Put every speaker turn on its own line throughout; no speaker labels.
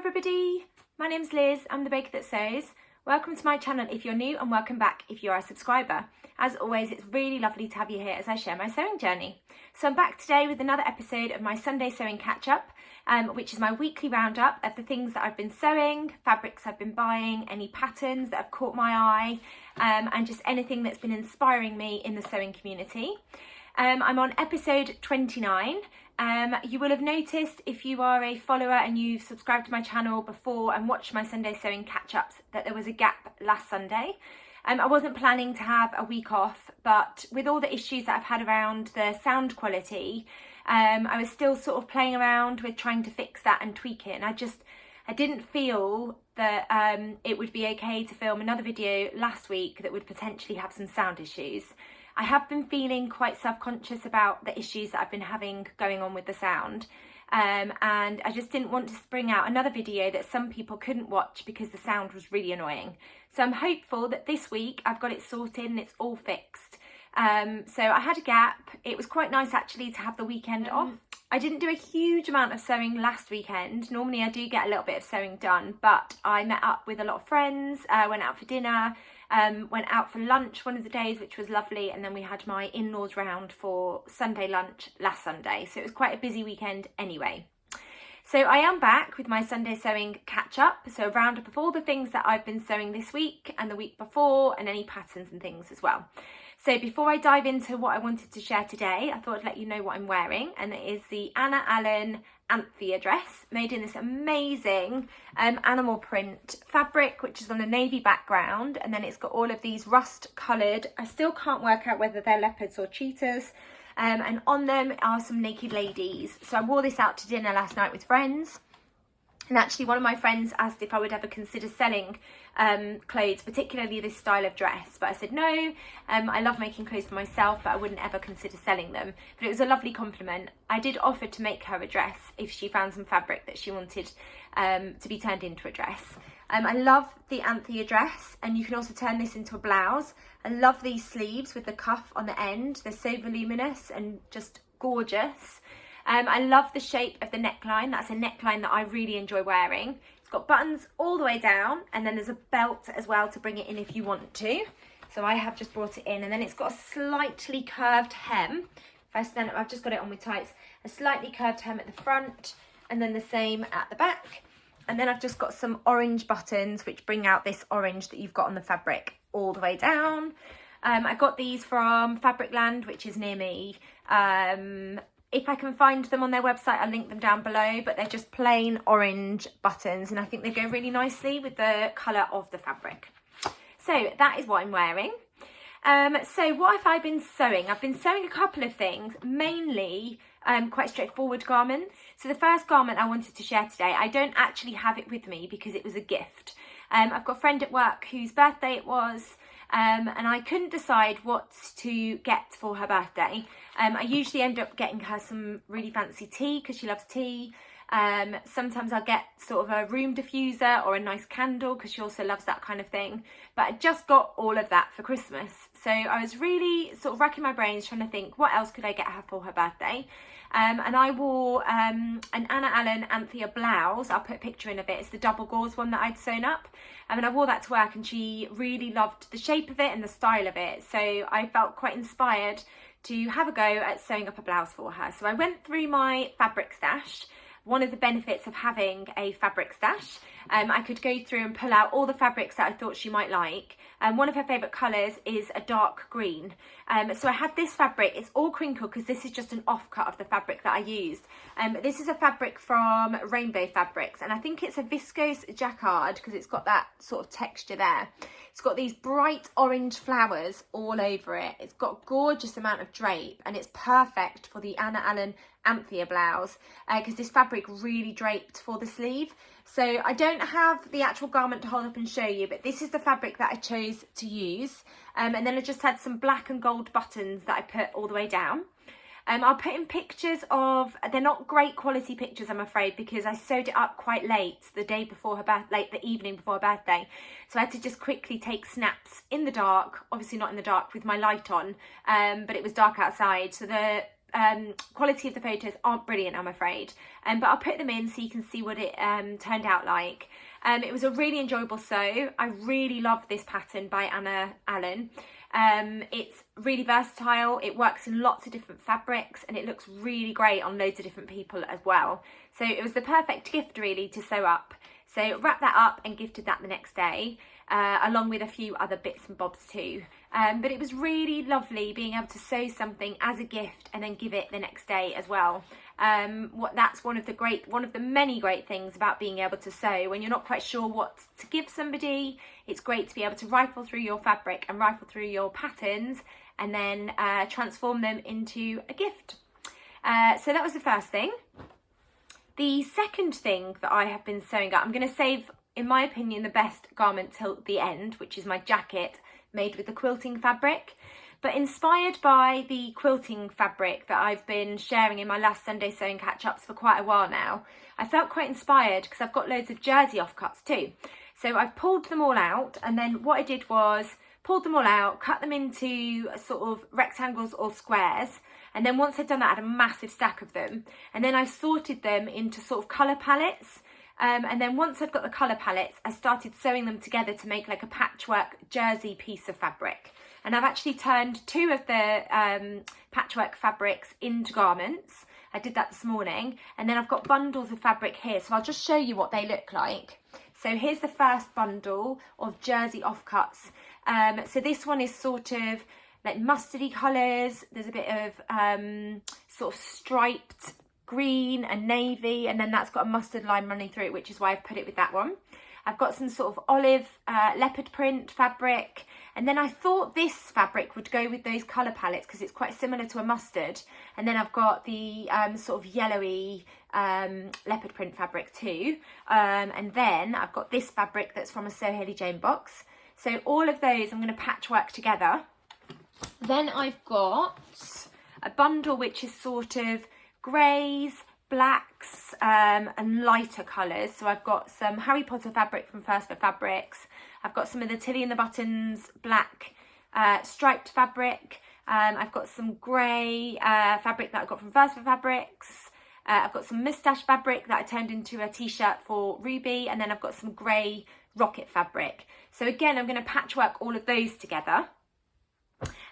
everybody, my name's Liz, I'm the baker that sews. Welcome to my channel if you're new and welcome back if you're a subscriber. As always, it's really lovely to have you here as I share my sewing journey. So I'm back today with another episode of my Sunday sewing catch-up, which is my weekly roundup of the things that I've been sewing, fabrics I've been buying, any patterns that have caught my eye, and just anything that's been inspiring me in the sewing community. I'm on episode 29. You will have noticed if you are a follower and you've subscribed to my channel before and watched my Sunday sewing catch-ups that there was a gap last Sunday. I wasn't planning to have a week off, but with all the issues that I've had around the sound quality, I was still sort of playing around with trying to fix that and tweak it, and I didn't feel that it would be okay to film another video last week that would potentially have some sound issues. I have been feeling quite self-conscious about the issues that I've been having going on with the sound, and I just didn't want to spring out another video that some people couldn't watch because the sound was really annoying. So I'm hopeful that this week I've got it sorted and it's all fixed. So I had a gap. It was quite nice actually to have the weekend off. I didn't do a huge amount of sewing last weekend. Normally I do get a little bit of sewing done, but I met up with a lot of friends, went out for dinner, went out for lunch one of the days, which was lovely, and then we had my in-laws round for Sunday lunch last Sunday, so it was quite a busy weekend anyway. So I am back with my Sunday sewing catch-up, so a roundup of all the things that I've been sewing this week and the week before, and any patterns and things as well. So before I dive into what I wanted to share today, I thought I'd let you know what I'm wearing, and it is the Anna Allen Anthea dress, made in this amazing animal print fabric, which is on a navy background, and then it's got all of these rust coloured, I still can't work out whether they're leopards or cheetahs, and on them are some naked ladies. So I wore this out to dinner last night with friends. And actually one of my friends asked if I would ever consider selling clothes, particularly this style of dress. But I said no, I love making clothes for myself, but I wouldn't ever consider selling them. But it was a lovely compliment. I did offer to make her a dress if she found some fabric that she wanted to be turned into a dress. I love the Anthea dress, and you can also turn this into a blouse. I love these sleeves with the cuff on the end. They're so voluminous and just gorgeous. I love the shape of the neckline. That's a neckline that I really enjoy wearing. It's got buttons all the way down, and then there's a belt as well to bring it in if you want to. So I have just brought it in, and then it's got a slightly curved hem. If I stand up, I've just got it on with tights. A slightly curved hem at the front, and then the same at the back. And then I've just got some orange buttons which bring out this orange that you've got on the fabric all the way down. I got these from Fabricland, which is near me. If I can find them on their website, I'll link them down below, but they're just plain orange buttons, and I think they go really nicely with the colour of the fabric. So that is what I'm wearing. So what have I been sewing? I've been sewing a couple of things, mainly quite straightforward garments. So the first garment I wanted to share today, I don't actually have it with me because it was a gift. I've got a friend at work whose birthday it was, and I couldn't decide what to get for her birthday. I usually end up getting her some really fancy tea because she loves tea. Sometimes I'll get sort of a room diffuser or a nice candle because she also loves that kind of thing. But I just got all of that for Christmas. So I was really sort of racking my brains trying to think what else could I get her for her birthday. And I wore an Anna Allen Anthea blouse. I'll put a picture in of it. It's the double gauze one that I'd sewn up. And I wore that to work, and she really loved the shape of it and the style of it. So I felt quite inspired to have a go at sewing up a blouse for her. So I went through my fabric stash. One of the benefits of having a fabric stash, I could go through and pull out all the fabrics that I thought she might like. One of her favourite colours is a dark green. So I had this fabric. It's all crinkled because this is just an offcut of the fabric that I used. This is a fabric from Rainbow Fabrics, and I think it's a viscose jacquard because it's got that sort of texture there. It's got these bright orange flowers all over it. It's got a gorgeous amount of drape, and it's perfect for the Anna Allen Anthea blouse because this fabric really draped for the sleeve. So I don't have the actual garment to hold up and show you, but this is the fabric that I chose to use. And then I just had some black and gold buttons that I put all the way down. I'll put in pictures of, they're not great quality pictures I'm afraid, because I sewed it up quite late, the day before her birthday, like the evening before her birthday. So I had to just quickly take snaps in the dark, obviously not in the dark with my light on, but it was dark outside. So the quality of the photos aren't brilliant, I'm afraid, but I'll put them in so you can see what it turned out like. It was a really enjoyable sew. I really love this pattern by Anna Allen. It's really versatile, it works in lots of different fabrics, and it looks really great on loads of different people as well. So it was the perfect gift really to sew up. So wrapped that up and gifted that the next day, along with a few other bits and bobs too. But it was really lovely being able to sew something as a gift and then give it the next day as well. That's one of the many great things about being able to sew. When you're not quite sure what to give somebody, it's great to be able to rifle through your fabric and rifle through your patterns and then transform them into a gift. So that was the first thing. The second thing that I have been sewing up, I'm going to save, in my opinion, the best garment till the end, which is my jacket made with the quilting fabric. But inspired by the quilting fabric that I've been sharing in my last Sunday sewing catch-ups for quite a while now, I felt quite inspired because I've got loads of jersey offcuts too. So I've pulled them all out, and then what I did was pulled them all out, cut them into sort of rectangles or squares, and then once I'd done that I had a massive stack of them, and then I sorted them into sort of colour palettes. And then once I'd got the colour palettes, I started sewing them together to make like a patchwork jersey piece of fabric. And I've actually turned 2 of the patchwork fabrics into garments. I did that this morning. And then I've got bundles of fabric here. So I'll just show you what they look like. So here's the first bundle of jersey offcuts. So this one is sort of like mustardy colours. There's a bit of sort of striped green and navy, and then that's got a mustard line running through it, which is why I've put it with that one. I've got some sort of olive leopard print fabric, and then I thought this fabric would go with those colour palettes because it's quite similar to a mustard. And then I've got the sort of yellowy leopard print fabric too, and then I've got this fabric that's from a Sew Hayley Jane box. So all of those I'm going to patchwork together. Then I've got a bundle which is sort of greys, blacks and lighter colours. So I've got some Harry Potter fabric from First for Fabrics. I've got some of the Tilly and the Buttons black striped fabric. I've got some grey fabric that I got from First for Fabrics. I've got some moustache fabric that I turned into a t-shirt for Ruby, and then I've got some grey rocket fabric. So again, I'm going to patchwork all of those together.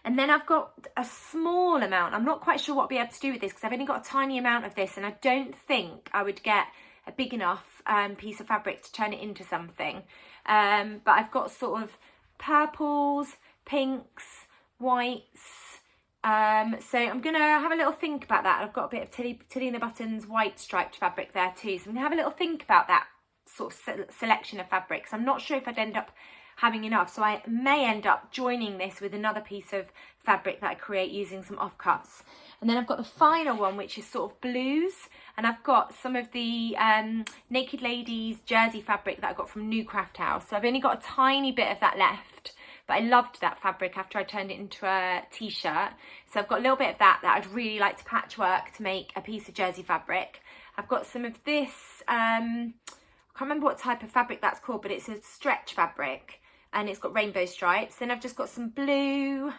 And then I've got a small amount. I'm not quite sure what I'll be able to do with this because I've only got a tiny amount of this, and I don't think I would get a big enough piece of fabric to turn it into something. But I've got sort of purples, pinks, whites. So I'm going to have a little think about that. I've got a bit of Tilly and the Buttons white striped fabric there too. So I'm going to have a little think about that sort of selection of fabrics. I'm not sure if I'd end up having enough, so I may end up joining this with another piece of fabric that I create using some offcuts. And then I've got the final one, which is sort of blues, and I've got some of the Naked Ladies jersey fabric that I got from New Craft House. So I've only got a tiny bit of that left, but I loved that fabric after I turned it into a t-shirt. So I've got a little bit of that I'd really like to patchwork to make a piece of jersey fabric. I've got some of this, I can't remember what type of fabric that's called, but it's a stretch fabric, and it's got rainbow stripes. Then I've just got some blue,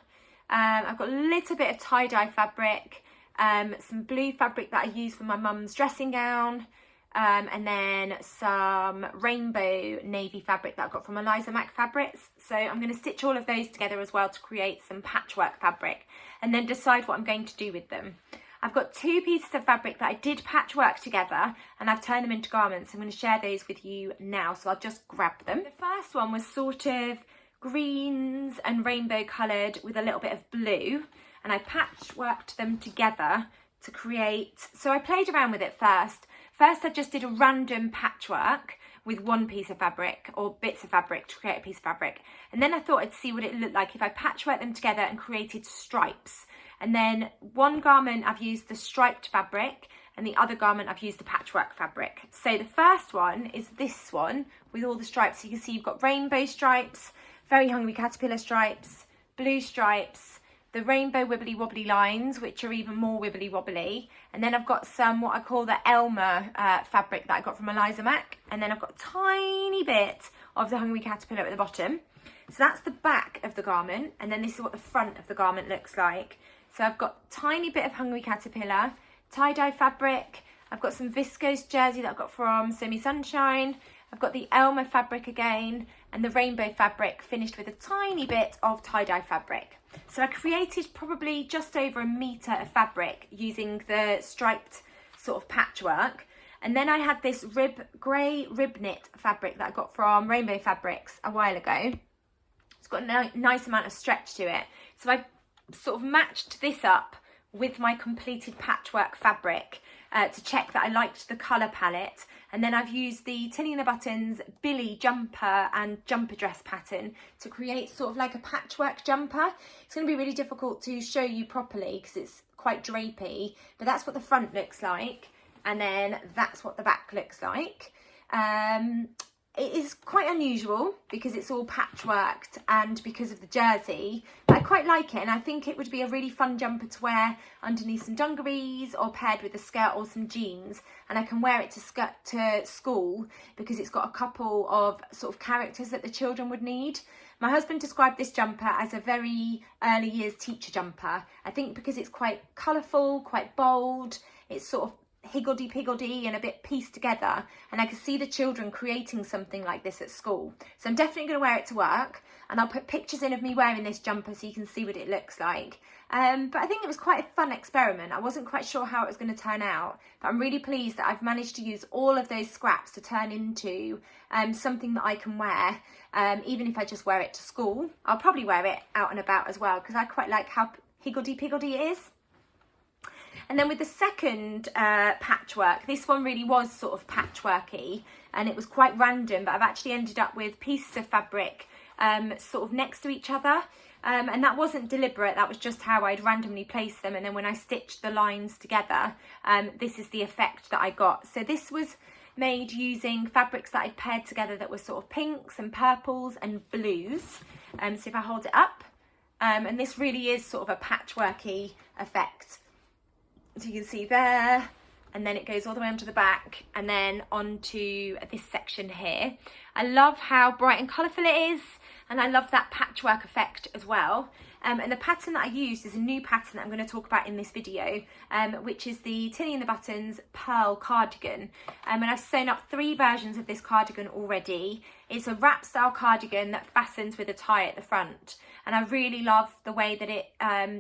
I've got a little bit of tie-dye fabric, some blue fabric that I use for my mum's dressing gown, and then some rainbow navy fabric that I got from Eliza Mac Fabrics. So I'm going to stitch all of those together as well to create some patchwork fabric, and then decide what I'm going to do with them. I've got 2 pieces of fabric that I did patchwork together, and I've turned them into garments. I'm going to share those with you now, so I'll just grab them. The first one was sort of greens and rainbow coloured with a little bit of blue, and I patchworked them together to create, so I played around with it first. First I just did a random patchwork with one piece of fabric or bits of fabric to create a piece of fabric, and then I thought I'd see what it looked like if I patchworked them together and created stripes. And then one garment I've used the striped fabric, and the other garment I've used the patchwork fabric. So the first one is this one with all the stripes. You can see you've got rainbow stripes, very hungry caterpillar stripes, blue stripes, the rainbow wibbly wobbly lines, which are even more wibbly wobbly. And then I've got some what I call the Elmer fabric that I got from Eliza Mac. And then I've got a tiny bit of the hungry caterpillar at the bottom. So that's the back of the garment, and then this is what the front of the garment looks like. So I've got a tiny bit of Hungry Caterpillar, tie-dye fabric. I've got some viscose jersey that I've got from Semi Sunshine. I've got the Elmer fabric again, and the rainbow fabric finished with a tiny bit of tie-dye fabric. So I created probably just over 1 metre of fabric using the striped sort of patchwork. And then I had this grey rib knit fabric that I got from Rainbow Fabrics a while ago. It's got a nice amount of stretch to it. So I sort of matched this up with my completed patchwork fabric to check that I liked the colour palette. And then I've used the Tilly and the Buttons Billy jumper and jumper dress pattern to create sort of like a patchwork jumper. It's going to be really difficult to show you properly because it's quite drapey, but that's what the front looks like. And then that's what the back looks like. It is quite unusual because it's all patchworked and because of the jersey, but I quite like it, and I think it would be a really fun jumper to wear underneath some dungarees or paired with a skirt or some jeans. And I can wear it to school because it's got a couple of sort of characters that the children would need. My husband described this jumper as a very early years teacher jumper. I think because it's quite colourful, quite bold, it's sort of higgledy-piggledy and a bit pieced together, and I could see the children creating something like this at school. So I'm definitely going to wear it to work, and I'll put pictures in of me wearing this jumper so you can see what it looks like. But I think it was quite a fun experiment. I wasn't quite sure how it was going to turn out, but I'm really pleased that I've managed to use all of those scraps to turn into something that I can wear, even if I just wear it to school. I'll probably wear it out and about as well because I quite like how higgledy-piggledy it is. And then with the second patchwork, this one really was sort of patchworky and it was quite random, but I've actually ended up with pieces of fabric sort of next to each other. And that wasn't deliberate, that was just how I'd randomly placed them. And then when I stitched the lines together, this is the effect that I got. So this was made using fabrics that I'd paired together that were sort of pinks and purples and blues. So if I hold it up, and this really is sort of a patchworky effect. So you can see there, and then it goes all the way onto the back and then onto this section here. I love how bright and colourful it is, and I love that patchwork effect as well. And the pattern that I used is a new pattern that I'm going to talk about in this video, which is the Tilly and the Buttons Pearl Cardigan. And I've sewn up 3 versions of this cardigan already. It's a wrap style cardigan that fastens with a tie at the front. And I really love the way that it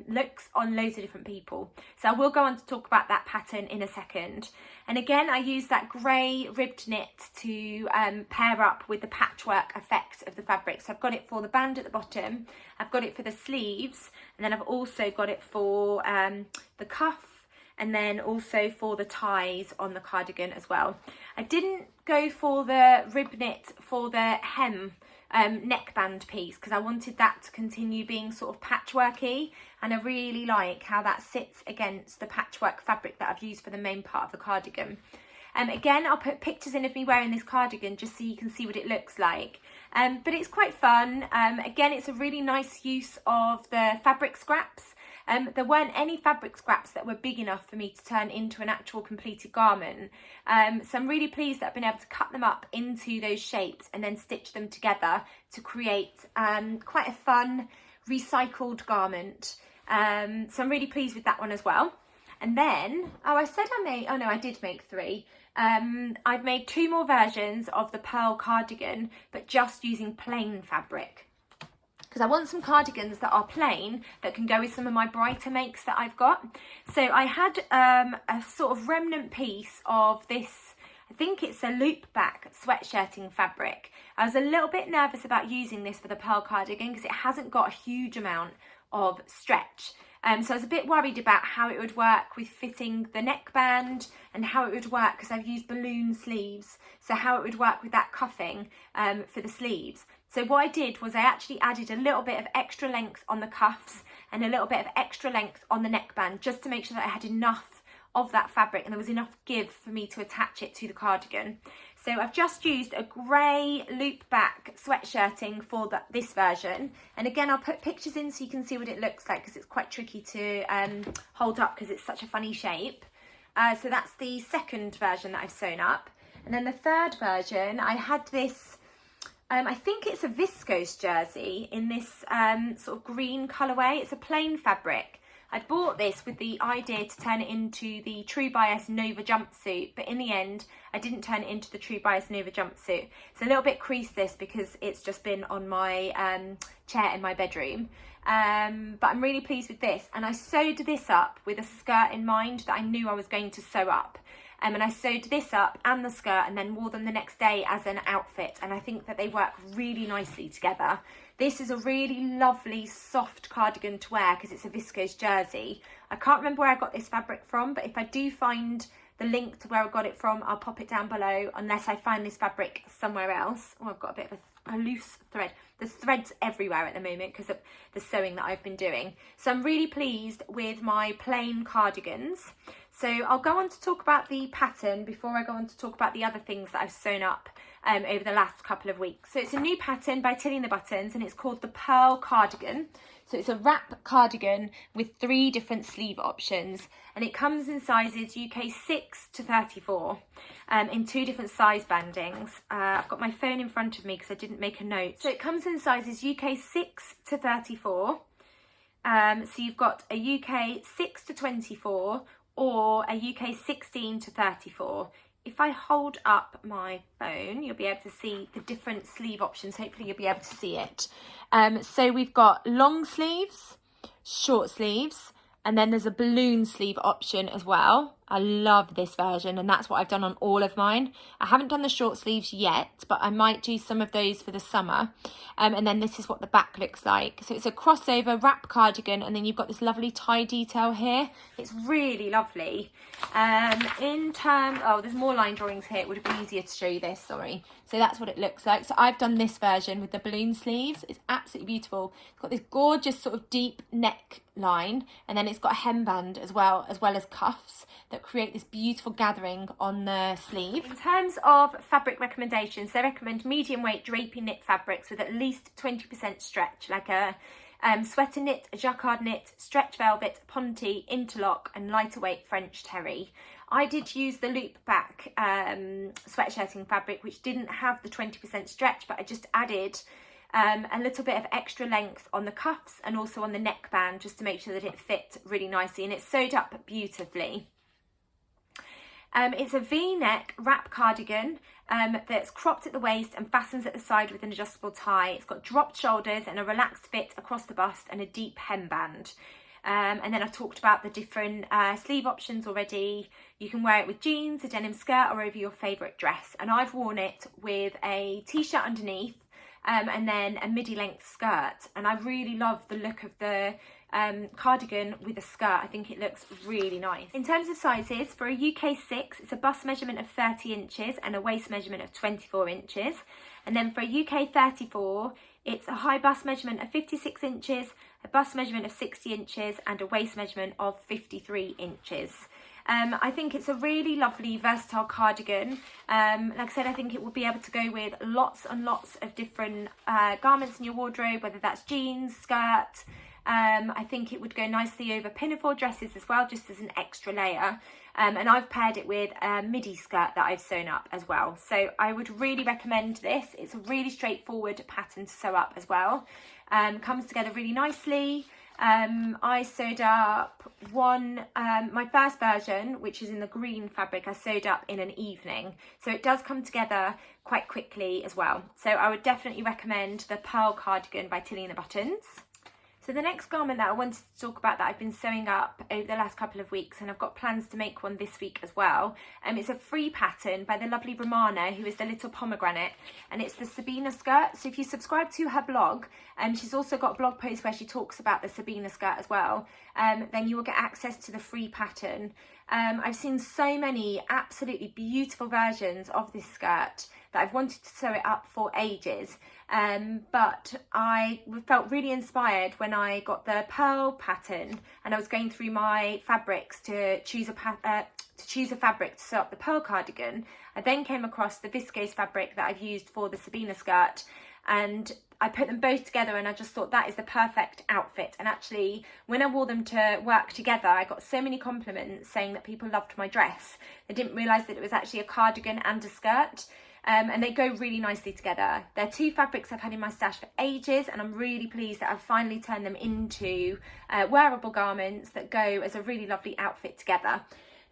looks on loads of different people. So I will go on to talk about that pattern in a second. And again, I use that grey ribbed knit to pair up with the patchwork effect of the fabric. So I've got it for the band at the bottom, I've got it for the sleeves, and then I've also got it for the cuff, and then also for the ties on the cardigan as well. I didn't go for the rib knit for the hem neckband piece because I wanted that to continue being sort of patchworky, and I really like how that sits against the patchwork fabric that I've used for the main part of the cardigan. Again, I'll put pictures in of me wearing this cardigan just so you can see what it looks like. But it's quite fun. Again, it's a really nice use of the fabric scraps. There weren't any fabric scraps that were big enough for me to turn into an actual completed garment. So I'm really pleased that I've been able to cut them up into those shapes and then stitch them together to create quite a fun recycled garment. So I'm really pleased with that one as well. And then, I did make 3. I've made 2 more versions of the pearl cardigan, but just using plain fabric. Because I want some cardigans that are plain that can go with some of my brighter makes that I've got. So I had a sort of remnant piece of this, I think it's a loop back sweatshirting fabric. I was a little bit nervous about using this for the pearl cardigan because it hasn't got a huge amount of stretch. So I was a bit worried about how it would work with fitting the neckband and how it would work because I've used balloon sleeves. So how it would work with that cuffing for the sleeves. So what I did was I actually added a little bit of extra length on the cuffs and a little bit of extra length on the neckband just to make sure that I had enough of that fabric and there was enough give for me to attach it to the cardigan. So I've just used a grey loop back sweatshirting for this version, and again I'll put pictures in so you can see what it looks like because it's quite tricky to hold up because it's such a funny shape. So that's the second version that I've sewn up, and then the third version I had this I think it's a viscose jersey in this sort of green colourway. It's a plain fabric, I'd bought this with the idea to turn it into the True Bias Nova jumpsuit, but in the end I didn't turn it into the True Bias Nova jumpsuit. It's a little bit creased, this, because it's just been on my chair in my bedroom. But I'm really pleased with this, and I sewed this up with a skirt in mind that I knew I was going to sew up. And I sewed this up and the skirt and then wore them the next day as an outfit, and I think that they work really nicely together. This is a really lovely soft cardigan to wear because it's a viscose jersey. I can't remember where I got this fabric from, but if I do find the link to where I got it from, I'll pop it down below, unless I find this fabric somewhere else. Oh, I've got a bit of a loose thread. There's threads everywhere at the moment because of the sewing that I've been doing. So I'm really pleased with my plain cardigans. So I'll go on to talk about the pattern before I go on to talk about the other things that I've sewn up over the last couple of weeks. So it's a new pattern by Tilly and the Buttons, and it's called the Pearl Cardigan. So it's a wrap cardigan with 3 different sleeve options, and it comes in sizes UK 6 to 34 in 2 different size bandings. I've got my phone in front of me because I didn't make a note. So it comes in sizes UK 6 to 34. So you've got a UK 6 to 24 or a UK 16 to 34. If I hold up my phone, you'll be able to see the different sleeve options. Hopefully you'll be able to see it. So we've got long sleeves, short sleeves, and then there's a balloon sleeve option as well. I love this version, and that's what I've done on all of mine. I haven't done the short sleeves yet, but I might do some of those for the summer. And then this is what the back looks like. So it's a crossover wrap cardigan, and then you've got this lovely tie detail here. It's really lovely. In terms, oh, there's more line drawings here. It would have been easier to show you this, sorry. So that's what it looks like. So I've done this version with the balloon sleeves. It's absolutely beautiful. It's got this gorgeous sort of deep neck line, and then it's got a hemband as well as cuffs that create this beautiful gathering on the sleeve. In terms of fabric recommendations, they recommend medium weight drapey knit fabrics with at least 20% stretch, like a sweater knit, a jacquard knit, stretch velvet, ponte, interlock, and lighter weight French terry. I did use the loop back sweatshirting fabric, which didn't have the 20% stretch, but I just added a little bit of extra length on the cuffs and also on the neckband, just to make sure that it fit really nicely, and it's sewed up beautifully. It's a V-neck wrap cardigan that's cropped at the waist and fastens at the side with an adjustable tie. It's got dropped shoulders and a relaxed fit across the bust and a deep hemband. And then I've talked about the different sleeve options already. You can wear it with jeans, a denim skirt, or over your favourite dress. And I've worn it with a t-shirt underneath and then a midi length skirt. And I really love the look of the cardigan with a skirt. I think it looks really nice. In terms of sizes, for a UK 6, it's a bust measurement of 30 inches and a waist measurement of 24 inches. And then for a UK 34, it's a high bust measurement of 56 inches, a bust measurement of 60 inches, and a waist measurement of 53 inches. I think it's a really lovely versatile cardigan. Like I said, I think it will be able to go with lots and lots of different garments in your wardrobe, whether that's jeans, skirt. I think it would go nicely over pinafore dresses as well, just as an extra layer. And I've paired it with a midi skirt that I've sewn up as well. So I would really recommend this. It's a really straightforward pattern to sew up as well. Comes together really nicely. I sewed up my first version, which is in the green fabric, I sewed up in an evening. So it does come together quite quickly as well. So I would definitely recommend the Pearl Cardigan by Tilly and the Buttons. So the next garment that I wanted to talk about that I've been sewing up over the last couple of weeks, and I've got plans to make one this week as well, it's a free pattern by the lovely Romana, who is the little pomegranate, and it's the Sabina skirt. So if you subscribe to her blog, she's also got a blog post where she talks about the Sabina skirt as well, then you will get access to the free pattern. I've seen so many absolutely beautiful versions of this skirt that I've wanted to sew it up for ages, but I felt really inspired when I got the pearl pattern and I was going through my fabrics to choose a fabric to sew up the pearl cardigan. I then came across the viscose fabric that I've used for the Sabina skirt, and I put them both together and I just thought that is the perfect outfit. And actually, when I wore them to work together, I got so many compliments saying that people loved my dress. They didn't realise that it was actually a cardigan and a skirt. and they go really nicely together. They're two fabrics I've had in my stash for ages, and I'm really pleased that I've finally turned them into wearable garments that go as a really lovely outfit together.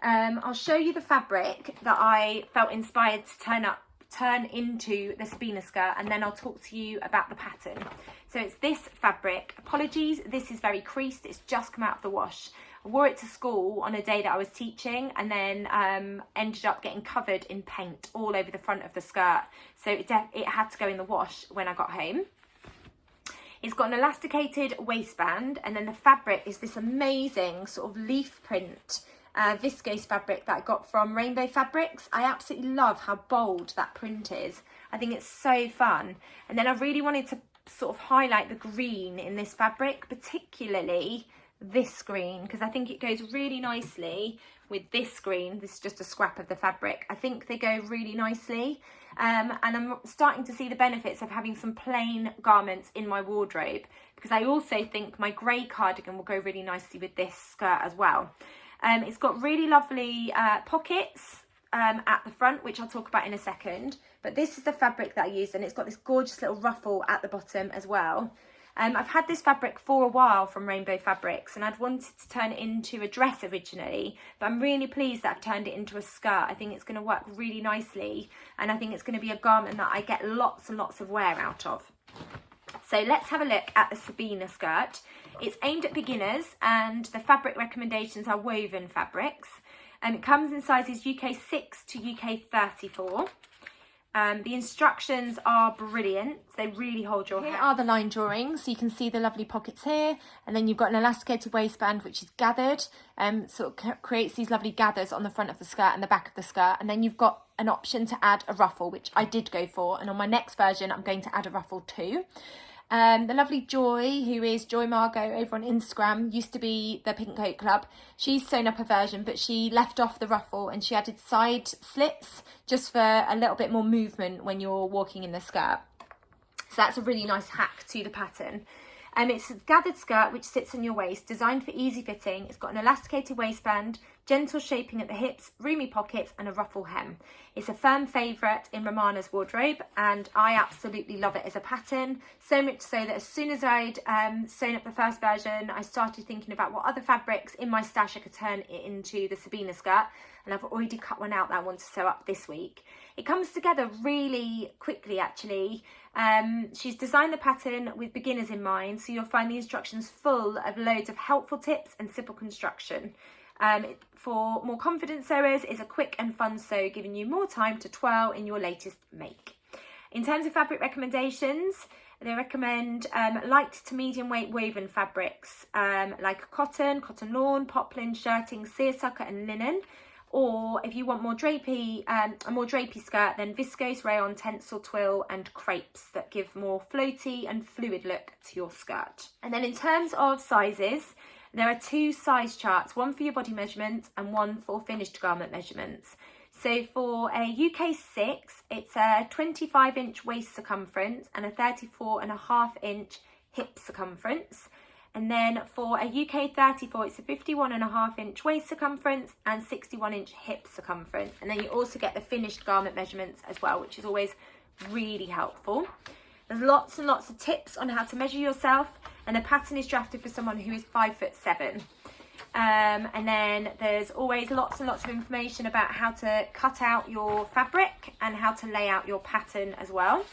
I'll show you the fabric that I felt inspired to turn into the Sabina skirt, and then I'll talk to you about the pattern. So it's this fabric. Apologies, this is very creased. It's just come out of the wash. I wore it to school on a day that I was teaching, and then ended up getting covered in paint all over the front of the skirt. So it had to go in the wash when I got home. It's got an elasticated waistband, and then the fabric is this amazing sort of leaf print viscose fabric that I got from Rainbow Fabrics. I absolutely love how bold that print is. I think it's so fun. And then I really wanted to sort of highlight the green in this fabric, particularly this green, because I think it goes really nicely with this green. This is just a scrap of the fabric. I think they go really nicely, and I'm starting to see the benefits of having some plain garments in my wardrobe, because I also think my grey cardigan will go really nicely with this skirt as well. It's got really lovely pockets at the front, which I'll talk about in a second, but this is the fabric that I used, and it's got this gorgeous little ruffle at the bottom as well. I've had this fabric for a while from Rainbow Fabrics, and I'd wanted to turn it into a dress originally, but I'm really pleased that I've turned it into a skirt. I think it's going to work really nicely, and I think it's going to be a garment that I get lots and lots of wear out of. So let's have a look at the Sabina skirt. It's aimed at beginners, and the fabric recommendations are woven fabrics. It comes in sizes UK 6 to UK 34. The instructions are brilliant. They really hold your hand. Here are the line drawings. So you can see the lovely pockets here, and then you've got an elasticated waistband which is gathered, sort of creates these lovely gathers on the front of the skirt and the back of the skirt, and then you've got an option to add a ruffle, which I did go for, and on my next version I'm going to add a ruffle too. The lovely Joy, who is Joy Margot over on Instagram, used to be the Pink Coat Club. She's sewn up a version, but she left off the ruffle and she added side slits just for a little bit more movement when you're walking in the skirt. So that's a really nice hack to the pattern. It's a gathered skirt which sits on your waist, designed for easy fitting. It's got an elasticated waistband, gentle shaping at the hips, roomy pockets and a ruffle hem. It's a firm favourite in Romana's wardrobe, and I absolutely love it as a pattern. So much so that as soon as I'd sewn up the first version, I started thinking about what other fabrics in my stash I could turn it into the Sabina skirt, and I've already cut one out that I want to sew up this week. It comes together really quickly actually. She's designed the pattern with beginners in mind, so you'll find the instructions full of loads of helpful tips and simple construction. For more confident sewers, is a quick and fun sew, giving you more time to twirl in your latest make. In terms of fabric recommendations, they recommend light to medium weight woven fabrics like cotton, cotton lawn, poplin, shirting, seersucker and linen. Or if you want more drapey, a more drapey skirt, then viscose, rayon, tencel, twill and crepes that give more floaty and fluid look to your skirt. And then in terms of sizes, there are two size charts, one for your body measurement and one for finished garment measurements. So for a UK 6, it's a 25-inch waist circumference and a 34.5-inch hip circumference. And then for a UK 34, it's a 51.5-inch waist circumference and 61-inch hip circumference. And then you also get the finished garment measurements as well, which is always really helpful. There's lots and lots of tips on how to measure yourself, and the pattern is drafted for someone who is 5'7". And then there's always lots and lots of information about how to cut out your fabric and how to lay out your pattern as well.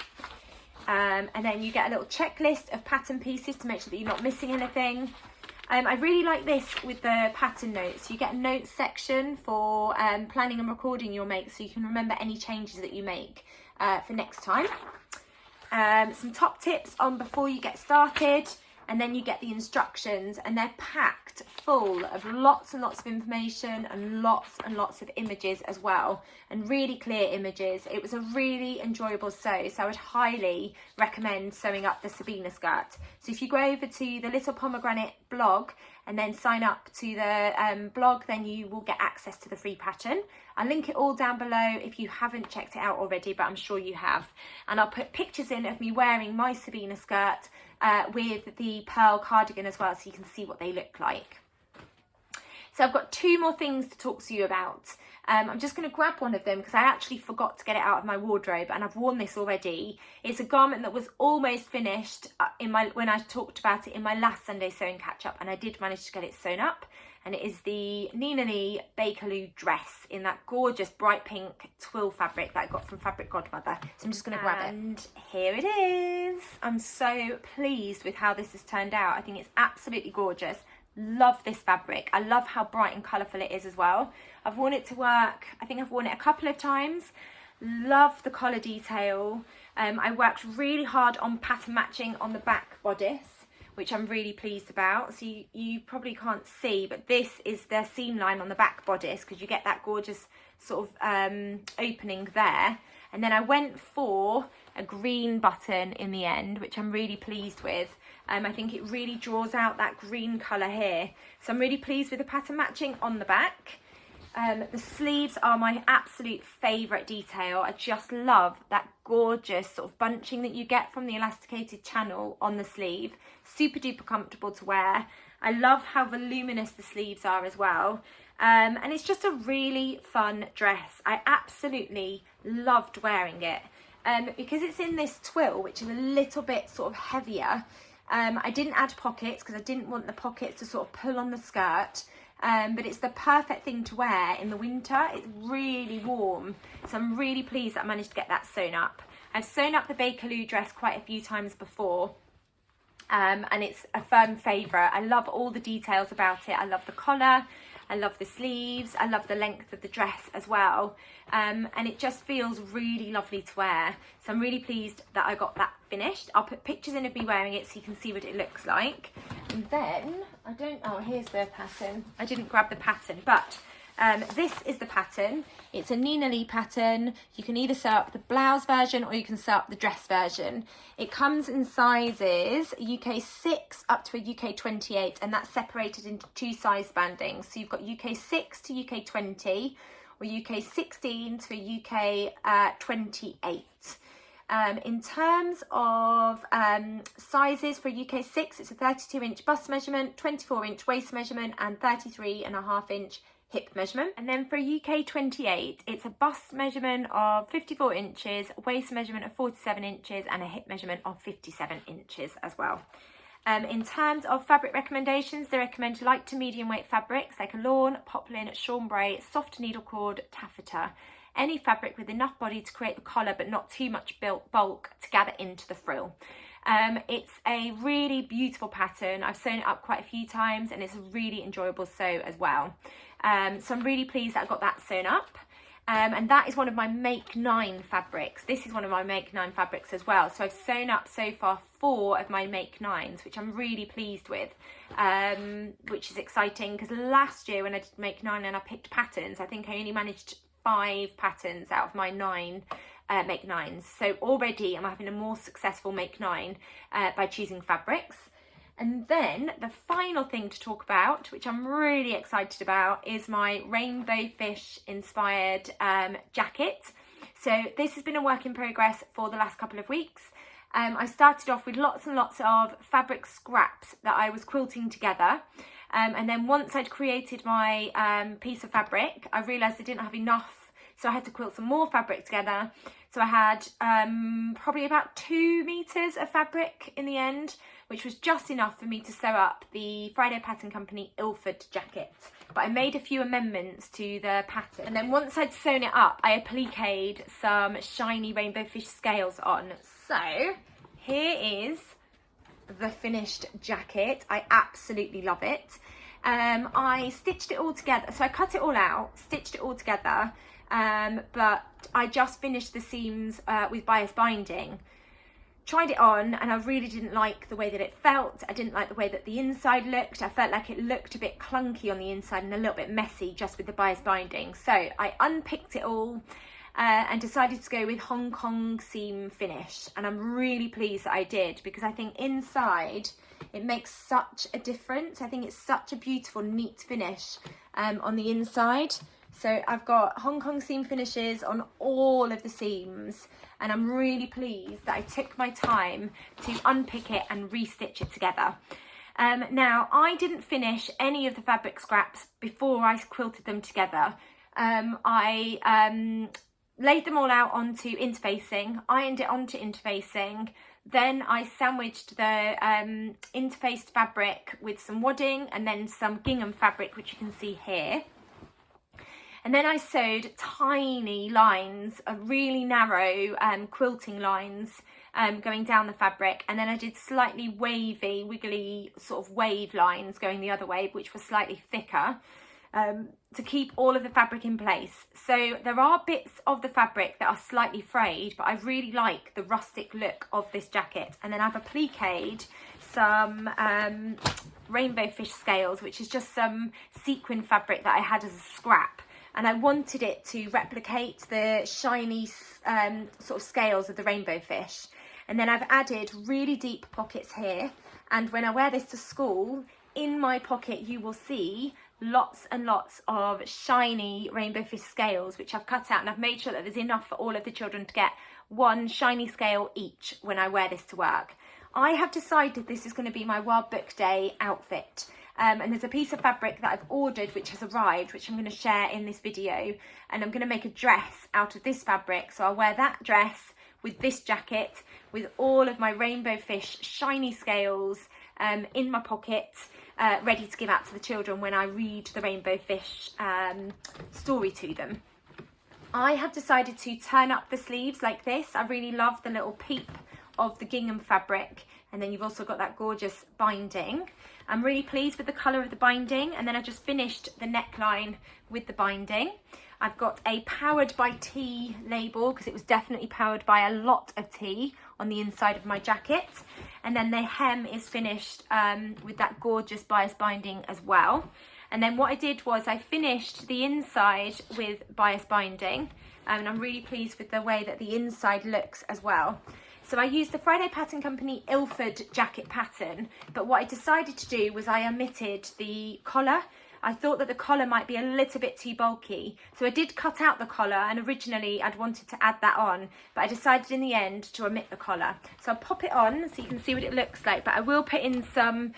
And then you get a little checklist of pattern pieces to make sure that you're not missing anything. I really like this with the pattern notes. You get a notes section for planning and recording your make, so you can remember any changes that you make for next time. Some top tips on before you get started, and then you get the instructions, and they're packed full of lots and lots of information and lots of images as well, and really clear images. It was a really enjoyable sew, so I would highly recommend sewing up the Sabina skirt. So if you go over to the Little Pomegranate blog and then sign up to the blog, then you will get access to the free pattern. I'll link it all down below if you haven't checked it out already, but I'm sure you have. And I'll put pictures in of me wearing my Sabina skirt with the pearl cardigan as well, so you can see what they look like. So I've got 2 more things to talk to you about. I'm just going to grab one of them because I actually forgot to get it out of my wardrobe, and I've worn this already. It's a garment that was almost finished when I talked about it in my last Sunday sewing catch up, and I did manage to get it sewn up. And it is the Nina Lee Bakerloo dress in that gorgeous bright pink twill fabric that I got from Fabric Godmother. So I'm just going to grab it. And here it is. I'm so pleased with how this has turned out. I think it's absolutely gorgeous. Love this fabric. I love how bright and colourful it is as well. I've worn it to work. I think I've worn it a couple of times. Love the collar detail. I worked really hard on pattern matching on the back bodice, which I'm really pleased about. So you probably can't see, but this is the seam line on the back bodice because you get that gorgeous sort of opening there. And then I went for a green button in the end, which I'm really pleased with. I think it really draws out that green colour here. So I'm really pleased with the pattern matching on the back. The sleeves are my absolute favourite detail. I just love that gorgeous sort of bunching that you get from the elasticated channel on the sleeve. Super duper comfortable to wear. I love how voluminous the sleeves are as well. And it's just a really fun dress. I absolutely loved wearing it. Because it's in this twill, which is a little bit sort of heavier. I didn't add pockets because I didn't want the pockets to sort of pull on the skirt. But it's the perfect thing to wear in the winter. It's really warm, so I'm really pleased that I managed to get that sewn up. I've sewn up the Bakerloo dress quite a few times before, and it's a firm favourite. I love all the details about it. I love the collar, I love the sleeves, I love the length of the dress as well, and it just feels really lovely to wear. So I'm really pleased that I got that finished. I'll put pictures in of me wearing it so you can see what it looks like. And then, oh, here's the pattern. I didn't grab the pattern, but this is the pattern. It's a Nina Lee pattern. You can either sew up the blouse version or you can sew up the dress version. It comes in sizes UK 6 up to a UK 28, and that's separated into 2 size bandings. So you've got UK 6 to UK 20 or UK 16 to a UK 28. In terms of sizes for UK 6, it's a 32-inch bust measurement, 24-inch waist measurement and 33.5-inch hip measurement. And then for UK 28, it's a bust measurement of 54 inches, waist measurement of 47 inches and a hip measurement of 57 inches as well. In terms of fabric recommendations, they recommend light to medium weight fabrics like a lawn, poplin, chambray, soft needle cord, taffeta. Any fabric with enough body to create the collar but not too much bulk to gather into the frill. It's a really beautiful pattern. I've sewn it up quite a few times and it's a really enjoyable sew as well. So I'm really pleased that I got that sewn up. And that is one of my Make 9 fabrics. This is one of my Make 9 fabrics as well. So I've sewn up so far 4 of my Make 9s, which I'm really pleased with, which is exciting because last year when I did Make 9 and I picked patterns, I think I only managed 5 patterns out of my 9 Make 9s. So already I'm having a more successful Make 9 by choosing fabrics. And then the final thing to talk about, which I'm really excited about, is my rainbow fish inspired jacket. So this has been a work in progress for the last couple of weeks. I started off with lots and lots of fabric scraps that I was quilting together. And then once I'd created my piece of fabric, I realised I didn't have enough, so I had to quilt some more fabric together. So I had probably about 2 meters of fabric in the end, which was just enough for me to sew up the Friday Pattern Company Ilford jacket. But I made a few amendments to the pattern. And then once I'd sewn it up, I appliqued some shiny rainbow fish scales on. So here is the finished jacket. I absolutely love it. I stitched it all together. So I cut it all out, stitched it all together. But I just finished the seams with bias binding. Tried it on and I really didn't like the way that it felt. I didn't like the way that the inside looked. I felt like it looked a bit clunky on the inside and a little bit messy just with the bias binding. So I unpicked it all and decided to go with Hong Kong seam finish. And I'm really pleased that I did, because I think inside it makes such a difference. I think it's such a beautiful, neat finish on the inside. So I've got Hong Kong seam finishes on all of the seams, and I'm really pleased that I took my time to unpick it and restitch it together. Now, I didn't finish any of the fabric scraps before I quilted them together. I laid them all out onto interfacing, ironed it onto interfacing, then I sandwiched the interfaced fabric with some wadding and then some gingham fabric, which you can see here. And then I sewed tiny lines, really narrow quilting lines going down the fabric, and then I did slightly wavy, wiggly sort of wave lines going the other way, which were slightly thicker, to keep all of the fabric in place. So there are bits of the fabric that are slightly frayed, but I really like the rustic look of this jacket. And then I've appliqued some rainbow fish scales, which is just some sequin fabric that I had as a scrap. And I wanted it to replicate the shiny sort of scales of the rainbow fish. And then I've added really deep pockets here. And when I wear this to school, in my pocket you will see lots and lots of shiny rainbow fish scales, which I've cut out, and I've made sure that there's enough for all of the children to get one shiny scale each when I wear this to work. I have decided this is going to be my World Book Day outfit. And there's a piece of fabric that I've ordered which has arrived, which I'm going to share in this video, and I'm going to make a dress out of this fabric. So I'll wear that dress with this jacket with all of my rainbow fish shiny scales in my pocket, ready to give out to the children when I read the rainbow fish story to them. I have decided to turn up the sleeves like this. I really love the little peep of the gingham fabric, and then you've also got that gorgeous binding. I'm really pleased with the colour of the binding, and then I just finished the neckline with the binding. I've got a powered by tea label because it was definitely powered by a lot of tea on the inside of my jacket, and then the hem is finished with that gorgeous bias binding as well. And then what I did was I finished the inside with bias binding, and I'm really pleased with the way that the inside looks as well. So I used the Friday Pattern Company Ilford jacket pattern, but what I decided to do was I omitted the collar. I thought that the collar might be a little bit too bulky, so I did cut out the collar, and originally I'd wanted to add that on, but I decided in the end to omit the collar. So I'll pop it on so you can see what it looks like, but I will put in some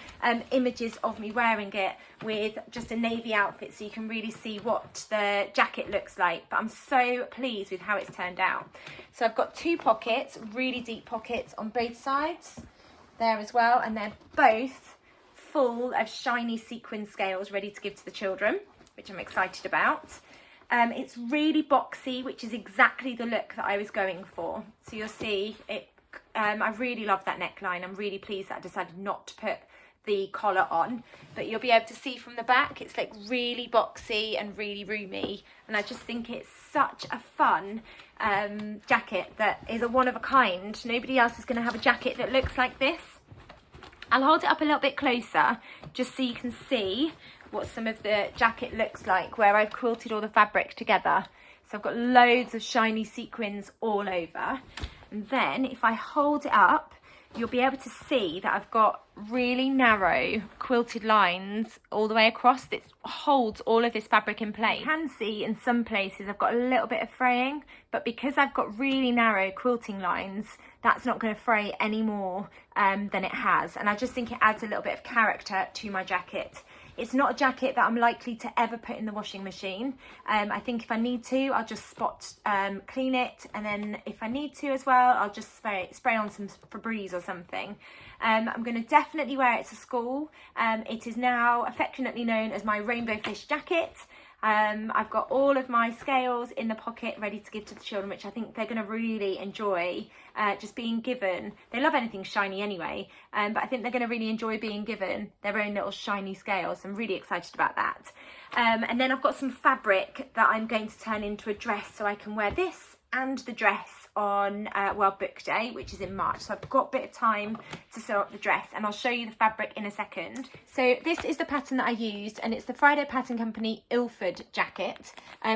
images of me wearing it with just a navy outfit so you can really see what the jacket looks like. But I'm so pleased with how it's turned out. So I've got two pockets, really deep pockets on both sides there as well, and they're both full of shiny sequin scales ready to give to the children, which I'm excited about. It's really boxy, which is exactly the look that I was going for. So you'll see it. I really love that neckline. I'm really pleased that I decided not to put the collar on, but you'll be able to see from the back it's like really boxy and really roomy, and I just think it's such a fun jacket that is a one of a kind. Nobody else is going to have a jacket that looks like this. I'll hold it up a little bit closer just so you can see what some of the jacket looks like where I've quilted all the fabric together. So I've got loads of shiny sequins all over, and then if I hold it up you'll be able to see that I've got really narrow quilted lines all the way across that holds all of this fabric in place. You can see in some places I've got a little bit of fraying, but because I've got really narrow quilting lines, that's not going to fray any more than it has, and I just think it adds a little bit of character to my jacket. It's not a jacket that I'm likely to ever put in the washing machine. I think if I need to, I'll just spot clean it, and then if I need to as well, I'll just spray on some Febreze or something. I'm going to definitely wear it to school. It is now affectionately known as my rainbow fish jacket. I've got all of my scales in the pocket ready to give to the children, which I think they're going to really enjoy just being given. They love anything shiny anyway, but I think they're going to really enjoy being given their own little shiny scales. I'm really excited about that. And then I've got some fabric that I'm going to turn into a dress so I can wear this and the dress on World Book Day, which is in March. So I've got a bit of time to sew up the dress, and I'll show you the fabric in a second. So this is the pattern that I used, and it's the Friday Pattern Company Ilford jacket.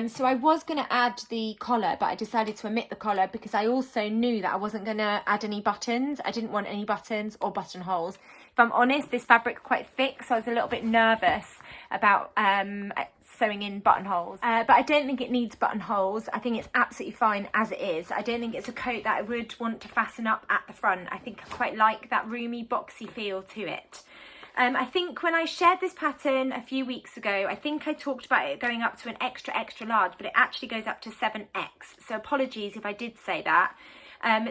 So I was going to add the collar, but I decided to omit the collar because I also knew that I wasn't going to add any buttons. I didn't want any buttons or buttonholes. If I'm honest, this fabric's quite thick, so I was a little bit nervous about sewing in buttonholes, but I don't think it needs buttonholes. I think it's absolutely fine as it is. I don't think it's a coat that I would want to fasten up at the front. I think I quite like that roomy, boxy feel to it. I think when I shared this pattern a few weeks ago, I think I talked about it going up to an extra large, but it actually goes up to 7X. So apologies if I did say that.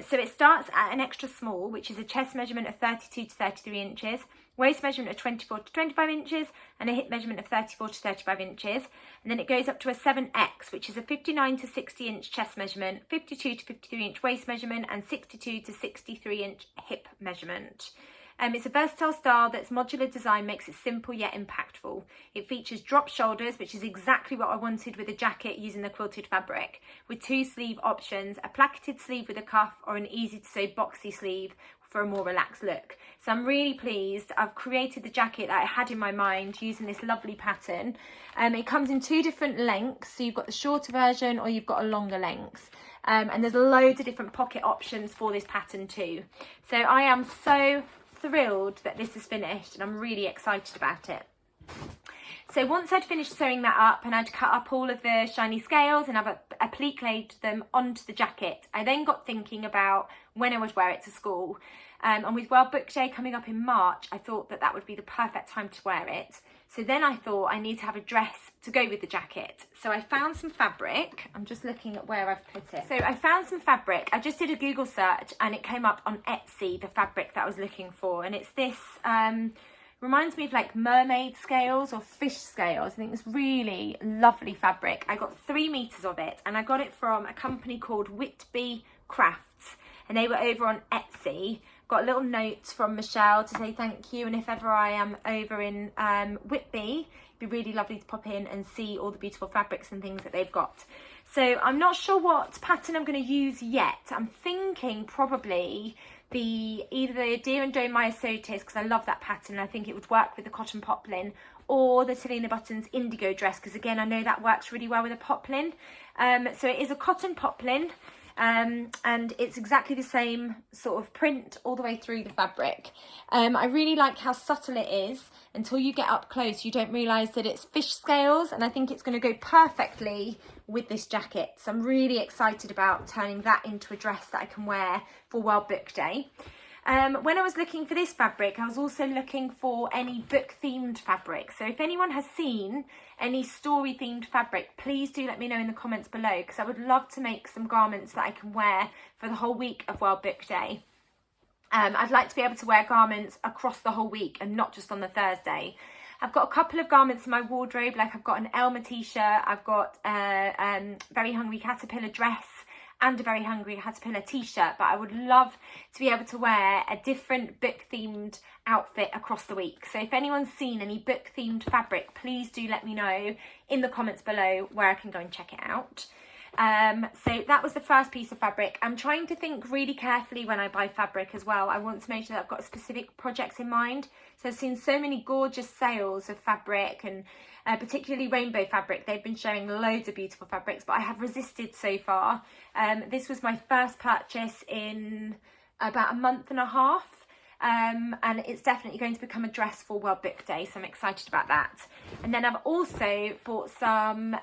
So it starts at an extra small, which is a chest measurement of 32 to 33 inches, waist measurement of 24 to 25 inches, and a hip measurement of 34 to 35 inches. And then it goes up to a 7X, which is a 59 to 60 inch chest measurement, 52 to 53 inch waist measurement, and 62 to 63 inch hip measurement. It's a versatile style that's modular design makes it simple yet impactful. It features drop shoulders, which is exactly what I wanted with a jacket using the quilted fabric, with 2 sleeve options, a placketed sleeve with a cuff or an easy to sew boxy sleeve for a more relaxed look. So I'm really pleased. I've created the jacket that I had in my mind using this lovely pattern. It comes in 2 different lengths, so you've got the shorter version or you've got a longer length. And there's loads of different pocket options for this pattern too. So I am so thrilled that this is finished and I'm really excited about it. So once I'd finished sewing that up and I'd cut up all of the shiny scales and I've appliqued them onto the jacket, I then got thinking about when I would wear it to school. And with World Book Day coming up in March, I thought that that would be the perfect time to wear it. So then I thought I need to have a dress to go with the jacket. So I found some fabric. I'm just looking at where I've put it. So I found some fabric. I just did a Google search and it came up on Etsy, the fabric that I was looking for. And it's this, reminds me of like mermaid scales or fish scales. I think it's really lovely fabric. I got 3 meters of it and I got it from a company called Whitby Crafts and they were over on Etsy. Got a little note from Michelle to say thank you, and if ever I am over in Whitby, it'd be really lovely to pop in and see all the beautiful fabrics and things that they've got. So I'm not sure what pattern I'm going to use yet. I'm thinking probably either the Deer and Doe Myosotis, because I love that pattern. I think it would work with the cotton poplin, or the Talina Buttons indigo dress, because again I know that works really well with a poplin. So it is a cotton poplin. And it's exactly the same sort of print all the way through the fabric. I really like how subtle it is. Until you get up close, you don't realise that it's fish scales, and I think it's going to go perfectly with this jacket. So I'm really excited about turning that into a dress that I can wear for World Book Day. When I was looking for this fabric, I was also looking for any book themed fabric. So if anyone has seen any story themed fabric, please do let me know in the comments below, because I would love to make some garments that I can wear for the whole week of World Book Day. I'd like to be able to wear garments across the whole week and not just on the Thursday. I've got a couple of garments in my wardrobe, like I've got an Elmer t-shirt, I've got a Very Hungry Caterpillar dress, and a Very Hungry Caterpillar t-shirt, but I would love to be able to wear a different book themed outfit across the week. So if anyone's seen any book themed fabric, please do let me know in the comments below where I can go and check it out. So that was the first piece of fabric. I'm trying to think really carefully when I buy fabric as well. I want to make sure that I've got specific projects in mind. So I've seen so many gorgeous sales of fabric, and particularly rainbow fabric. They've been showing loads of beautiful fabrics, but I have resisted so far. This was my first purchase in about a month and a half. And it's definitely going to become a dress for World Book Day, so I'm excited about that. And then I've also bought some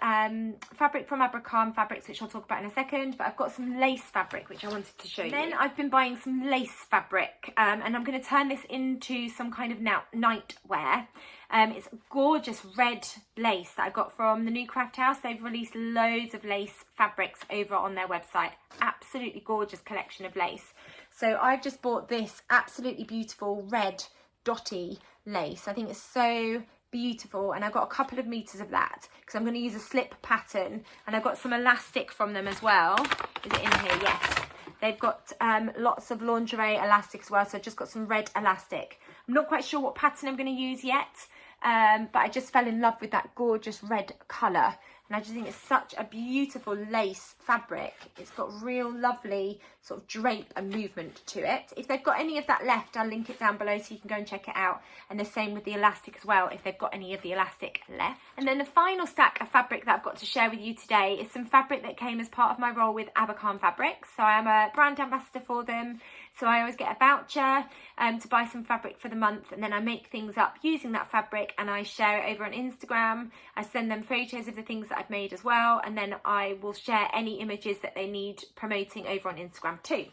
fabric from Abakhan fabrics, which I'll talk about in a second, but I've got some lace fabric which I wanted to show you. Then I've been buying some lace fabric, and I'm going to turn this into some kind of night wear. It's gorgeous red lace that I got from the New Craft House. They've released loads of lace fabrics over on their website. Absolutely gorgeous collection of lace. So I've just bought this absolutely beautiful red dotty lace. I think it's so beautiful, and I've got a couple of meters of that because I'm going to use a slip pattern, and I've got some elastic from them as well. Is it in here? Yes. They've got lots of lingerie elastic as well, so I've just got some red elastic. I'm not quite sure what pattern I'm going to use yet, but I just fell in love with that gorgeous red colour, and I just think it's such a beautiful lace fabric. It's got real lovely sort of drape and movement to it. If they've got any of that left, I'll link it down below so you can go and check it out, and the same with the elastic as well, if they've got any of the elastic left. And then the final stack of fabric that I've got to share with you today is some fabric that came as part of my role with Abakhan Fabrics. So I am a brand ambassador for them, so I always get a voucher to buy some fabric for the month, and then I make things up using that fabric and I share it over on Instagram. I send them photos of the things that I've made as well, and then I will share any images that they need promoting over on Instagram too.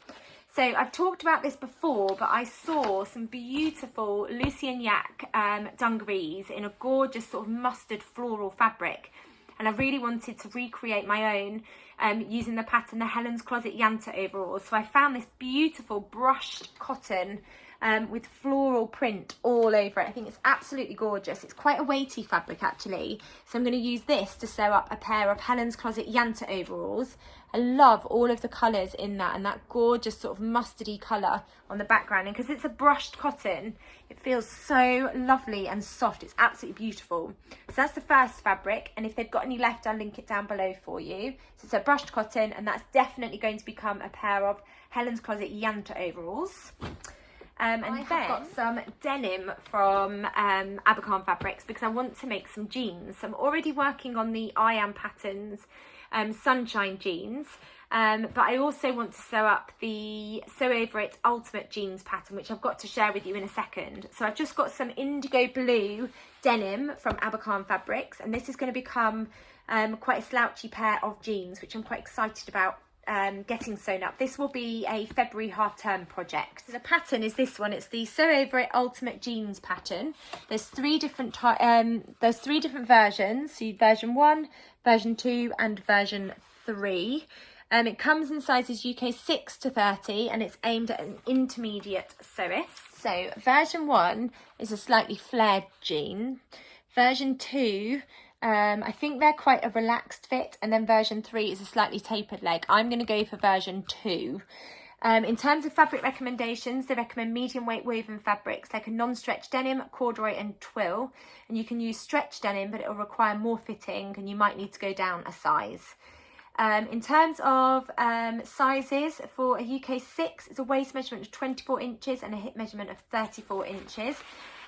So I've talked about this before, but I saw some beautiful Lucy and Yak dungarees in a gorgeous sort of mustard floral fabric. And I really wanted to recreate my own using the pattern, the Helen's Closet Yanta overalls. So I found this beautiful brushed cotton with floral print all over it. I think it's absolutely gorgeous. It's quite a weighty fabric actually. So I'm going to use this to sew up a pair of Helen's Closet Yanta overalls. I love all of the colours in that, and that gorgeous sort of mustardy colour on the background. And because it's a brushed cotton, it feels so lovely and soft. It's absolutely beautiful. So that's the first fabric, and if they've got any left, I'll link it down below for you. So it's a brushed cotton, and that's definitely going to become a pair of Helen's Closet Yanta overalls. And I have got some denim from Abakhan Fabrics because I want to make some jeans. So I'm already working on the I Am Patterns Sunshine jeans, but I also want to sew up the Sew Over It Ultimate jeans pattern, which I've got to share with you in a second. So I've just got some indigo blue denim from Abakhan Fabrics, and this is going to become quite a slouchy pair of jeans, which I'm quite excited about getting sewn up. This will be a February half-term project. So the pattern is this one. It's the Sew Over It Ultimate jeans pattern. There's three different versions. So version 1, version 2 and version 3. It comes in sizes UK 6 to 30, and it's aimed at an intermediate sewist. So version 1 is a slightly flared jean. Version 2, I think they're quite a relaxed fit, and then version 3 is a slightly tapered leg. I'm going to go for version 2. In terms of fabric recommendations, they recommend medium weight woven fabrics like a non-stretch denim, corduroy and twill. And you can use stretch denim, but it will require more fitting and you might need to go down a size. In terms of sizes, for a UK 6, it's a waist measurement of 24 inches and a hip measurement of 34 inches.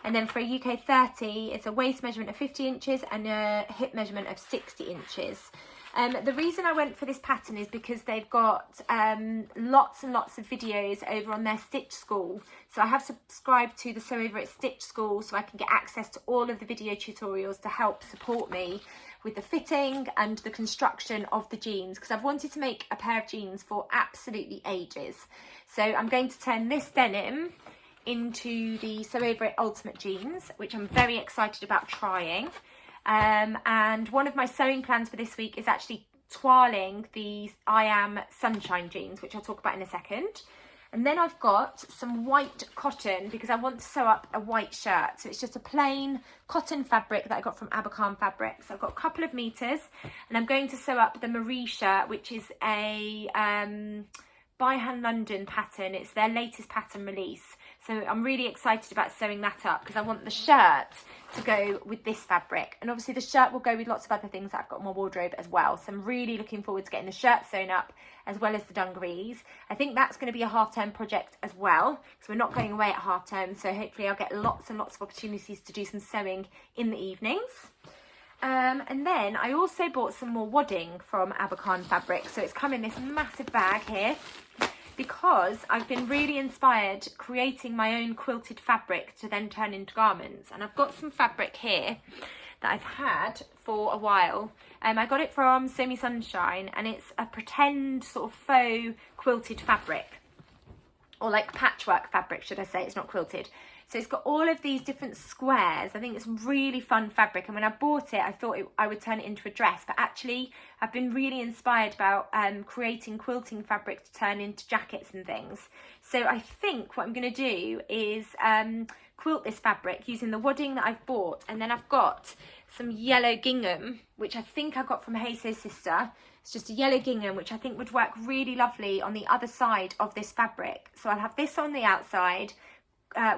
And then for a UK 30, it's a waist measurement of 50 inches and a hip measurement of 60 inches. The reason I went for this pattern is because they've got lots and lots of videos over on their Stitch School. So I have subscribed to the Sew Over It Stitch School so I can get access to all of the video tutorials to help support me with the fitting and the construction of the jeans, because I've wanted to make a pair of jeans for absolutely ages. So I'm going to turn this denim into the Sew Over It Ultimate jeans, which I'm very excited about trying. And one of my sewing plans for this week is actually toiling the I Am Sunshine jeans, which I'll talk about in a second. And then I've got some white cotton because I want to sew up a white shirt. So it's just a plain cotton fabric that I got from Abakhan Fabrics. I've got a couple of meters, and I'm going to sew up the Marie shirt, which is a By Hand London pattern. It's their latest pattern release. So I'm really excited about sewing that up because I want the shirt to go with this fabric. And obviously the shirt will go with lots of other things that I've got in my wardrobe as well. So I'm really looking forward to getting the shirt sewn up as well as the dungarees. I think that's going to be a half-term project as well, because we're not going away at half-term. So hopefully I'll get lots and lots of opportunities to do some sewing in the evenings. And then I also bought some more wadding from Abakhan Fabrics. So it's come in this massive bag here, because I've been really inspired creating my own quilted fabric to then turn into garments. And I've got some fabric here that I've had for a while. I got it from Sew Me Sunshine, and it's a pretend sort of faux quilted fabric, or like patchwork fabric, should I say. It's not quilted. So it's got all of these different squares. I think it's really fun fabric, and when I bought it I thought I would turn it into a dress, but actually I've been really inspired about creating quilting fabric to turn into jackets and things. So I think what I'm going to do is quilt this fabric using the wadding that I've bought, and then I've got some yellow gingham, which I think I got from Hey So Sister. It's just a yellow gingham, which I think would work really lovely on the other side of this fabric. So I'll have this on the outside,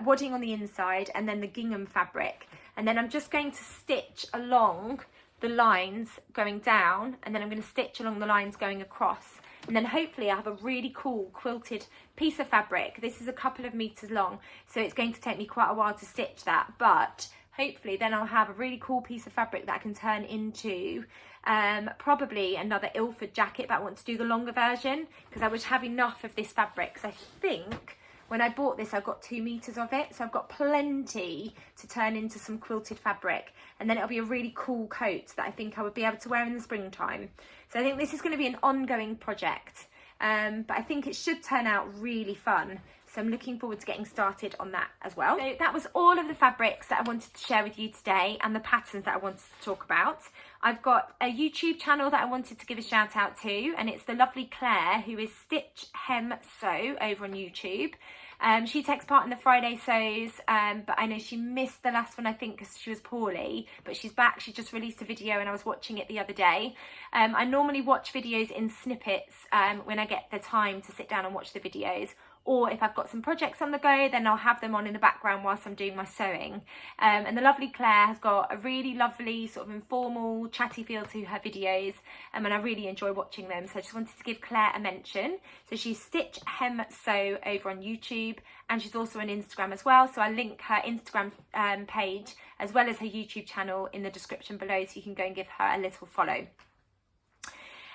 wadding on the inside, and then the gingham fabric. And then I'm just going to stitch along the lines going down, and then I'm going to stitch along the lines going across. And then hopefully I have a really cool quilted piece of fabric. This is a couple of meters long, so it's going to take me quite a while to stitch that, but hopefully then I'll have a really cool piece of fabric that I can turn into probably another Ilford jacket, but I want to do the longer version because I would have enough of this fabric, because I think when I bought this I got 2 meters of it, so I've got plenty to turn into some quilted fabric, and then it'll be a really cool coat that I think I would be able to wear in the springtime. So I think this is going to be an ongoing project. but I think it should turn out really fun. So I'm looking forward to getting started on that as well. So that was all of the fabrics that I wanted to share with you today and the patterns that I wanted to talk about. I've got a YouTube channel that I wanted to give a shout out to, and it's the lovely Claire, who is Stitch Hem Sew over on YouTube. She takes part in the Friday sews, but I know she missed the last one, I think, because she was poorly, but she's back. She just released a video and I was watching it the other day. I normally watch videos in snippets when I get the time to sit down and watch the videos, or if I've got some projects on the go, then I'll have them on in the background whilst I'm doing my sewing. And the lovely Claire has got a really lovely sort of informal, chatty feel to her videos, and I really enjoy watching them. So I just wanted to give Claire a mention. So she's Stitch Hem Sew over on YouTube, and she's also on Instagram as well. So I'll link her Instagram page as well as her YouTube channel in the description below, so you can go and give her a little follow.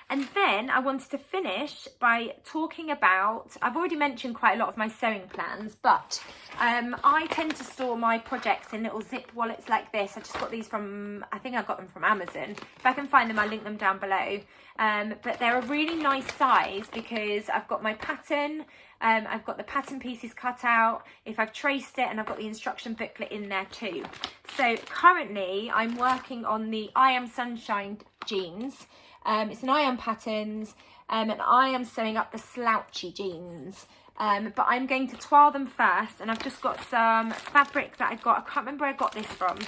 And then I wanted to finish by talking about, I've already mentioned quite a lot of my sewing plans, but I tend to store my projects in little zip wallets like this. I just got these from, I think I got them from Amazon. If I can find them, I'll link them down below. But they're a really nice size because I've got my pattern, I've got the pattern pieces cut out, if I've traced it, and I've got the instruction booklet in there too. So currently I'm working on the I Am Sunshine jeans. It's an I Am Patterns, and I am sewing up the slouchy jeans, but I'm going to twirl them first, and I've just got some fabric that I got. I can't remember where I got this from,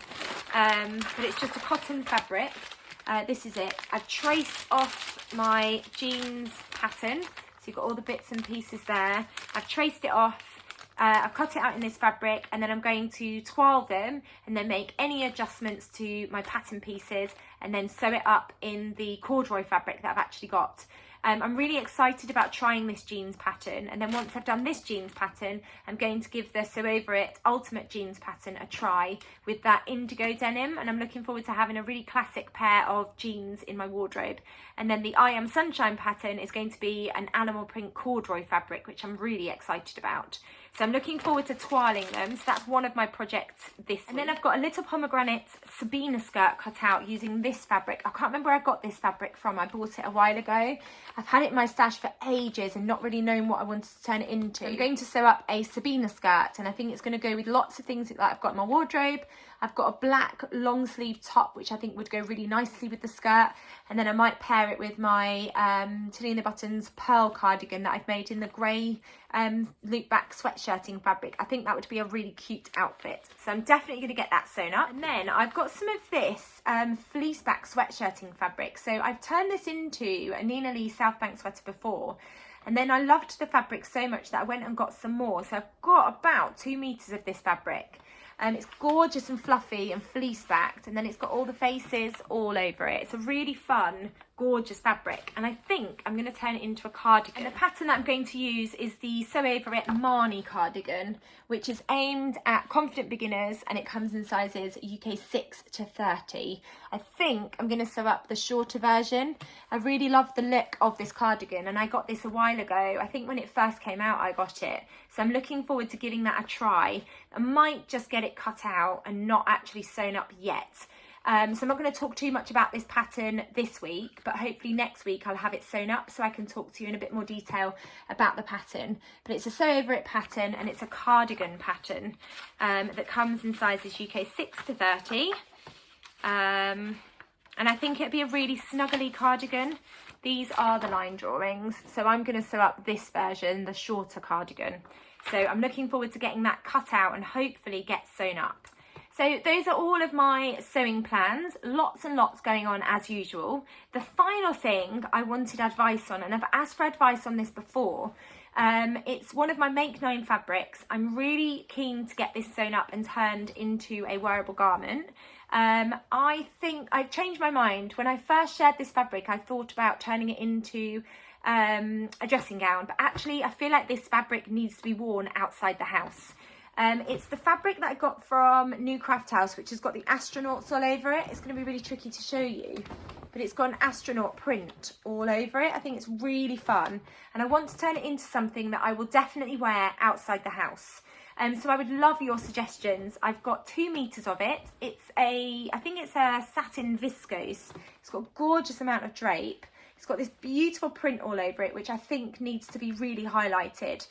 but it's just a cotton fabric. This is it. I've traced off my jeans pattern, so you've got all the bits and pieces there. I've traced it off. I've cut it out in this fabric, and then I'm going to twirl them and then make any adjustments to my pattern pieces and then sew it up in the corduroy fabric that I've actually got. I'm really excited about trying this jeans pattern, and then once I've done this jeans pattern, I'm going to give the Sew Over It Ultimate jeans pattern a try with that indigo denim, and I'm looking forward to having a really classic pair of jeans in my wardrobe. And then the I Am Sunshine pattern is going to be an animal print corduroy fabric, which I'm really excited about. So I'm looking forward to twirling them. So that's one of my projects this week. And then I've got a little pomegranate Sabina skirt cut out using this fabric. I can't remember where I got this fabric from. I bought it a while ago. I've had it in my stash for ages and not really known what I wanted to turn it into. I'm going to sew up a Sabina skirt, and I think it's going to go with lots of things that I've got in my wardrobe. I've got a black long sleeve top, which I think would go really nicely with the skirt. And then I might pair it with my Tilly and the Buttons pearl cardigan that I've made in the grey loop back sweatshirting fabric. I think that would be a really cute outfit. So I'm definitely going to get that sewn up. And then I've got some of this fleece back sweatshirting fabric. So I've turned this into a Nina Lee South Bank sweater before. And then I loved the fabric so much that I went and got some more. So I've got about 2 meters of this fabric. It's gorgeous and fluffy and fleece backed, and then it's got all the faces all over it. It's a really fun, gorgeous fabric, and I think I'm going to turn it into a cardigan. And the pattern that I'm going to use is the Sew Over It Marnie cardigan, which is aimed at confident beginners, and it comes in sizes UK 6 to 30. I think I'm going to sew up the shorter version. I really love the look of this cardigan, and I got this a while ago. I think when it first came out I got it, so I'm looking forward to giving that a try. I might just get it cut out and not actually sewn up yet. So I'm not going to talk too much about this pattern this week, but hopefully next week I'll have it sewn up so I can talk to you in a bit more detail about the pattern. But it's a Sew Over It pattern, and it's a cardigan pattern that comes in sizes UK 6 to 30. And I think it'd be a really snuggly cardigan. These are the line drawings, so I'm going to sew up this version, the shorter cardigan. So I'm looking forward to getting that cut out and hopefully get sewn up. So those are all of my sewing plans, lots and lots going on as usual. The final thing I wanted advice on, and I've asked for advice on this before, it's one of my Make 9 fabrics. I'm really keen to get this sewn up and turned into a wearable garment. I think I've changed my mind. When I first shared this fabric, I thought about turning it into a dressing gown, but actually I feel like this fabric needs to be worn outside the house. It's the fabric that I got from New Craft House, which has got the astronauts all over it. It's going to be really tricky to show you, but it's got an astronaut print all over it. I think it's really fun, and I want to turn it into something that I will definitely wear outside the house. So I would love your suggestions. I've got 2 meters of it. I think it's a satin viscose. It's got a gorgeous amount of drape. It's got this beautiful print all over it, which I think needs to be really highlighted.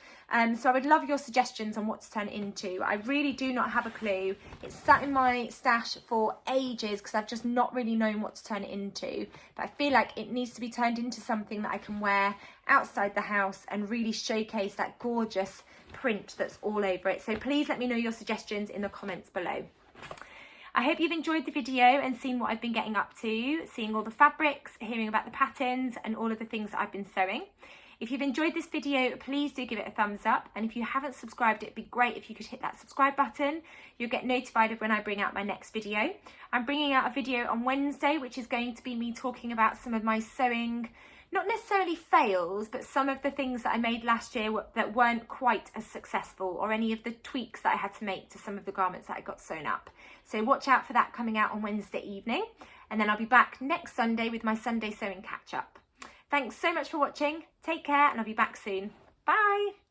So I would love your suggestions on what to turn it into. I really do not have a clue. It's sat in my stash for ages because I've just not really known what to turn it into. But I feel like it needs to be turned into something that I can wear outside the house and really showcase that gorgeous print that's all over it. So please let me know your suggestions in the comments below. I hope you've enjoyed the video and seen what I've been getting up to, seeing all the fabrics, hearing about the patterns and all of the things that I've been sewing. If you've enjoyed this video, please do give it a thumbs up. And if you haven't subscribed, it'd be great if you could hit that subscribe button. You'll get notified of when I bring out my next video. I'm bringing out a video on Wednesday, which is going to be me talking about some of my sewing, not necessarily fails, but some of the things that I made last year that weren't quite as successful, or any of the tweaks that I had to make to some of the garments that I got sewn up. So watch out for that coming out on Wednesday evening. And then I'll be back next Sunday with my Sunday sewing catch up. Thanks so much for watching. Take care and I'll be back soon. Bye.